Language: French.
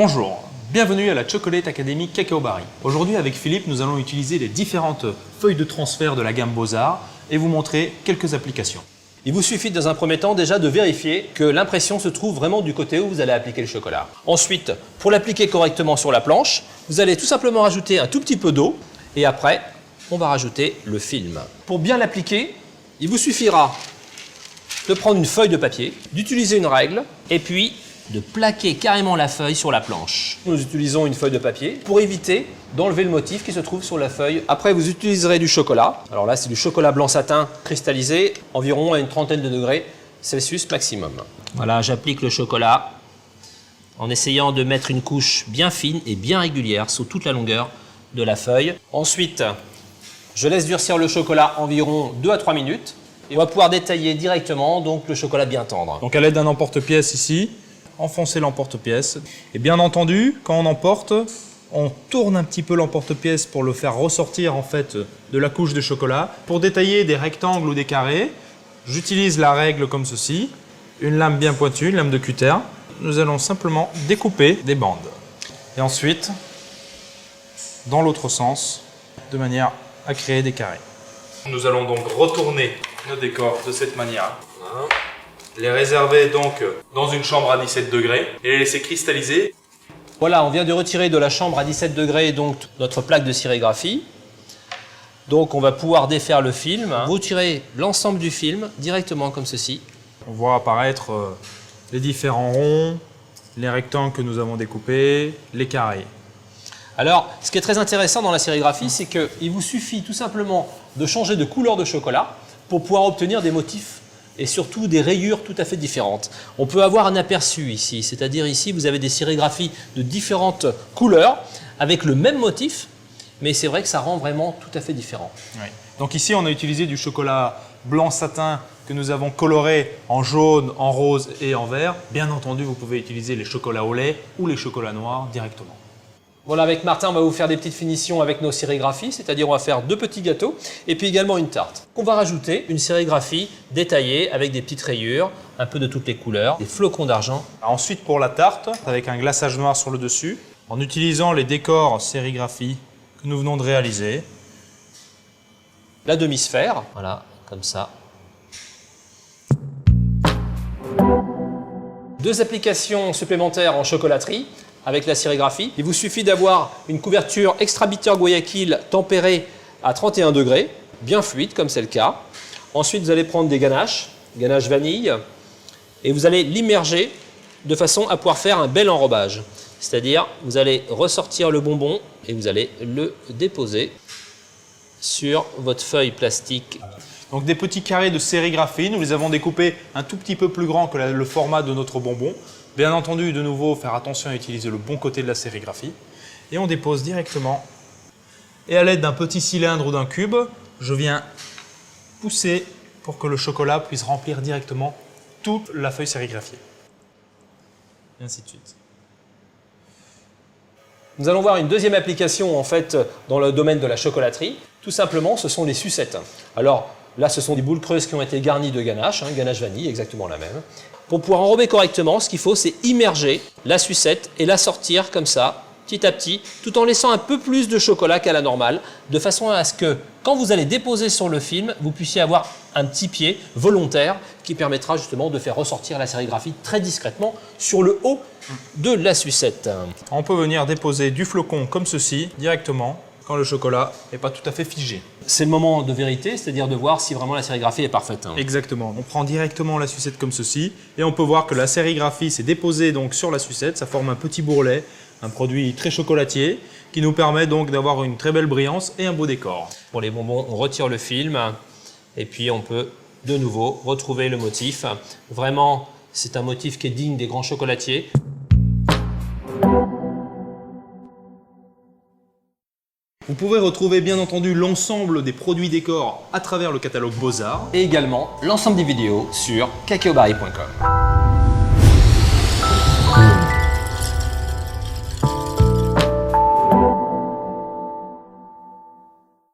Bonjour, bienvenue à la Chocolate Academy Cacao Barry. Aujourd'hui avec Philippe, nous allons utiliser les différentes feuilles de transfert de la gamme Beaux-Arts et vous montrer quelques applications. Il vous suffit dans un premier temps déjà de vérifier que l'impression se trouve vraiment du côté où vous allez appliquer le chocolat. Ensuite, pour l'appliquer correctement sur la planche, vous allez tout simplement rajouter un tout petit peu d'eau et après, on va rajouter le film. Pour bien l'appliquer, il vous suffira de prendre une feuille de papier, d'utiliser une règle et puis de plaquer carrément la feuille sur la planche. Nous utilisons une feuille de papier pour éviter d'enlever le motif qui se trouve sur la feuille. Après, vous utiliserez du chocolat. Alors là, c'est du chocolat blanc satin cristallisé, environ à une trentaine de degrés Celsius maximum. Voilà, j'applique le chocolat en essayant de mettre une couche bien fine et bien régulière sur toute la longueur de la feuille. Ensuite, je laisse durcir le chocolat environ 2 à 3 minutes. Et on va pouvoir détailler directement donc, le chocolat bien tendre. Donc à l'aide d'un emporte-pièce ici, enfoncer l'emporte-pièce. Et bien entendu, quand on emporte, on tourne un petit peu l'emporte-pièce pour le faire ressortir en fait de la couche de chocolat. Pour détailler des rectangles ou des carrés, j'utilise la règle comme ceci, une lame bien pointue, une lame de cutter. Nous allons simplement découper des bandes. Et ensuite, dans l'autre sens, de manière à créer des carrés. Nous allons donc retourner nos décors de cette manière. Les réserver donc dans une chambre à 17 degrés et les laisser cristalliser. Voilà, on vient de retirer de la chambre à 17 degrés donc notre plaque de sérigraphie. Donc on va pouvoir défaire le film, retirer l'ensemble du film directement comme ceci. On voit apparaître les différents ronds, les rectangles que nous avons découpés, les carrés. Alors, ce qui est très intéressant dans la sérigraphie, c'est qu'il vous suffit tout simplement de changer de couleur de chocolat pour pouvoir obtenir des motifs et surtout des rayures tout à fait différentes. On peut avoir un aperçu ici, c'est-à-dire ici vous avez des sérigraphies de différentes couleurs avec le même motif, mais c'est vrai que ça rend vraiment tout à fait différent. Oui. Donc ici on a utilisé du chocolat blanc satin que nous avons coloré en jaune, en rose et en vert. Bien entendu vous pouvez utiliser les chocolats au lait ou les chocolats noirs directement. Voilà, avec Martin, on va vous faire des petites finitions avec nos sérigraphies, c'est-à-dire on va faire 2 petits gâteaux et puis également une tarte. On va rajouter une sérigraphie détaillée avec des petites rayures, un peu de toutes les couleurs, des flocons d'argent. Ensuite pour la tarte, avec un glaçage noir sur le dessus, en utilisant les décors sérigraphie que nous venons de réaliser. La demi-sphère, voilà, comme ça. 2 applications supplémentaires en chocolaterie avec la sérigraphie. Il vous suffit d'avoir une couverture extra bitter Guayaquil tempérée à 31 degrés, bien fluide comme c'est le cas. Ensuite, vous allez prendre des ganaches, ganache vanille, et vous allez l'immerger de façon à pouvoir faire un bel enrobage. C'est-à-dire, vous allez ressortir le bonbon et vous allez le déposer sur votre feuille plastique. Donc des petits carrés de sérigraphie, nous les avons découpés un tout petit peu plus grand que le format de notre bonbon. Bien entendu, de nouveau, faire attention à utiliser le bon côté de la sérigraphie. Et on dépose directement. Et à l'aide d'un petit cylindre ou d'un cube, je viens pousser pour que le chocolat puisse remplir directement toute la feuille sérigraphiée. Et ainsi de suite. Nous allons voir une deuxième application en fait dans le domaine de la chocolaterie. Tout simplement, ce sont les sucettes. Alors là, ce sont des boules creuses qui ont été garnies de ganache, ganache vanille, exactement la même. Pour pouvoir enrober correctement, ce qu'il faut, c'est immerger la sucette et la sortir comme ça, petit à petit, tout en laissant un peu plus de chocolat qu'à la normale, de façon à ce que, quand vous allez déposer sur le film, vous puissiez avoir un petit pied volontaire qui permettra justement de faire ressortir la sérigraphie très discrètement sur le haut de la sucette. On peut venir déposer du flocon comme ceci, directement, quand le chocolat n'est pas tout à fait figé. C'est le moment de vérité, c'est-à-dire de voir si vraiment la sérigraphie est parfaite. Exactement. On prend directement la sucette comme ceci et on peut voir que la sérigraphie s'est déposée donc sur la sucette. Ça forme un petit bourrelet, un produit très chocolatier qui nous permet donc d'avoir une très belle brillance et un beau décor. Pour les bonbons, on retire le film et puis on peut de nouveau retrouver le motif. Vraiment, c'est un motif qui est digne des grands chocolatiers. Vous pouvez retrouver bien entendu l'ensemble des produits décors à travers le catalogue Beaux-Arts. Et également l'ensemble des vidéos sur cacaobarry.com.